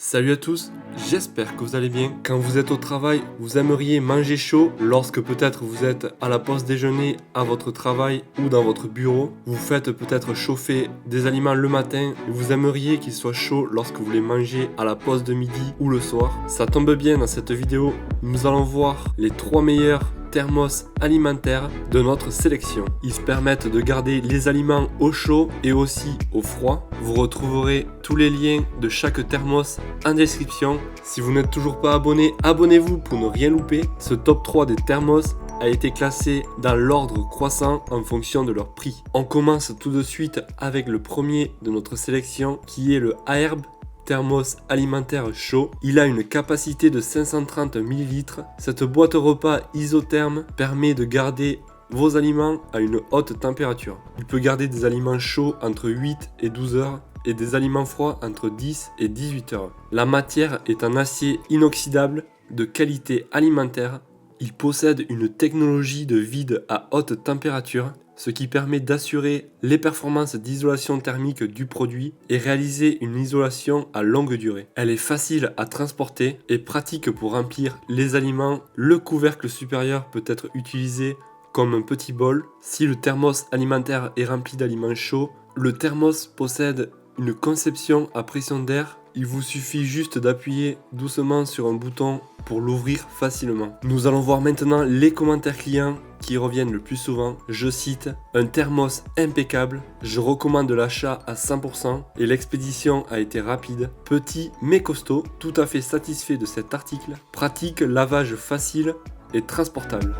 Salut à tous, j'espère que vous allez bien. Quand vous êtes au travail, vous aimeriez manger chaud lorsque peut-être vous êtes à la pause déjeuner à votre travail ou dans votre bureau. Vous faites peut-être chauffer des aliments le matin et vous aimeriez qu'ils soient chauds lorsque vous les mangez à la pause de midi ou le soir. Ça tombe bien, dans cette vidéo, nous allons voir les 3 meilleurs thermos alimentaires de notre sélection. Ils se permettent de garder les aliments au chaud et aussi au froid. Vous retrouverez tous les liens de chaque thermos en description. Si vous n'êtes toujours pas abonné, abonnez-vous pour ne rien louper. Ce top 3 des thermos a été classé dans l'ordre croissant en fonction de leur prix. On commence tout de suite avec le premier de notre sélection qui est le Aerb thermos alimentaire chaud. Il a une capacité de 530 ml. Cette boîte repas isotherme permet de garder vos aliments à une haute température. Il peut garder des aliments chauds entre 8 et 12 heures et des aliments froids entre 10 et 18 heures. La matière est en acier inoxydable de qualité alimentaire. Il possède une technologie de vide à haute température, ce qui permet d'assurer les performances d'isolation thermique du produit et réaliser une isolation à longue durée. Elle est facile à transporter et pratique pour remplir les aliments. Le couvercle supérieur peut être utilisé comme un petit bol. Si le thermos alimentaire est rempli d'aliments chauds, le thermos possède une conception à pression d'air. Il vous suffit juste d'appuyer doucement sur un bouton pour l'ouvrir facilement. Nous allons voir maintenant les commentaires clients qui reviennent le plus souvent. Je cite: un thermos impeccable, je recommande l'achat à 100% et l'expédition a été rapide. Petit mais costaud, tout à fait satisfait de cet article. Pratique, lavage facile et transportable.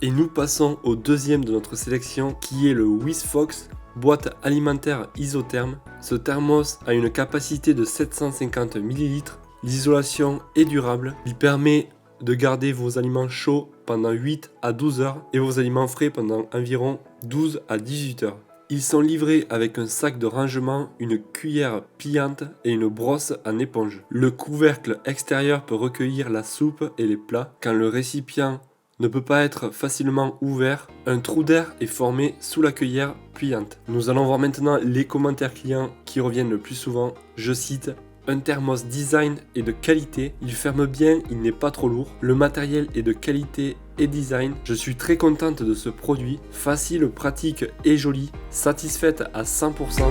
Et nous passons au deuxième de notre sélection qui est le WizFox boîte alimentaire isotherme. Ce thermos a une capacité de 750 ml. L'isolation est durable. Il permet de garder vos aliments chauds pendant 8 à 12 heures et vos aliments frais pendant environ 12 à 18 heures. Ils sont livrés avec un sac de rangement, une cuillère pliante et une brosse en éponge. Le couvercle extérieur peut recueillir la soupe et les plats. Quand le récipient ne peut pas être facilement ouvert, un trou d'air est formé sous la cuillère pliante. Nous allons voir maintenant les commentaires clients qui reviennent le plus souvent. Je cite: un thermos design est de qualité, il ferme bien, il n'est pas trop lourd, le matériel est de qualité et design. Je suis très contente de ce produit, facile, pratique et joli, satisfaite à 100%.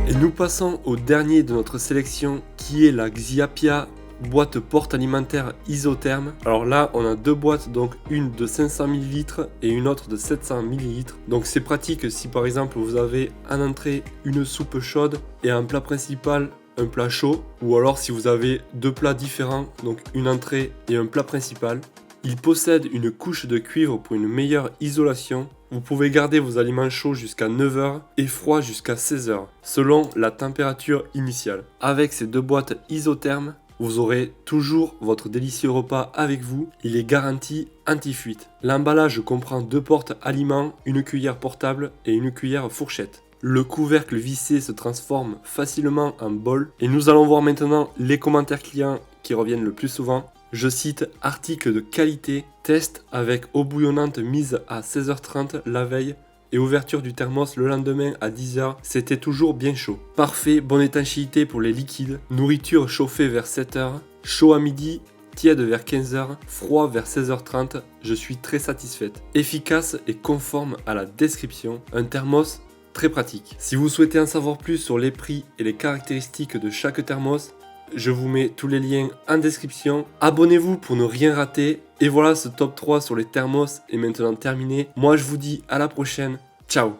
Et nous passons au dernier de notre sélection qui est la Xiapia boîte porte alimentaire isotherme. Alors là on a deux boîtes, donc une de 500 ml et une autre de 700 ml. Donc c'est pratique si par exemple vous avez en entrée une soupe chaude et un plat principal un plat chaud, ou alors si vous avez deux plats différents, donc une entrée et un plat principal. Il possède une couche de cuivre pour une meilleure isolation. Vous pouvez garder vos aliments chauds jusqu'à 9 heures et froids jusqu'à 16 heures selon la température initiale. Avec ces deux boîtes isothermes, vous aurez toujours votre délicieux repas avec vous. Il est garanti anti-fuite. L'emballage comprend deux portes aliments, une cuillère portable et une cuillère fourchette. Le couvercle vissé se transforme facilement en bol. Et nous allons voir maintenant les commentaires clients qui reviennent le plus souvent. Je cite: article de qualité, test avec eau bouillonnante mise à 16h30 la veille et ouverture du thermos le lendemain à 10h, c'était toujours bien chaud. Parfait, bonne étanchéité pour les liquides. Nourriture chauffée vers 7h, chaud à midi, tiède vers 15h, froid vers 16h30. Je suis très satisfaite. Efficace et conforme à la description. Un thermos très pratique. Si vous souhaitez en savoir plus sur les prix et les caractéristiques de chaque thermos, je vous mets tous les liens en description. Abonnez-vous pour ne rien rater. Et voilà, ce top 3 sur les thermos est maintenant terminé. Moi je vous dis à la prochaine. Ciao!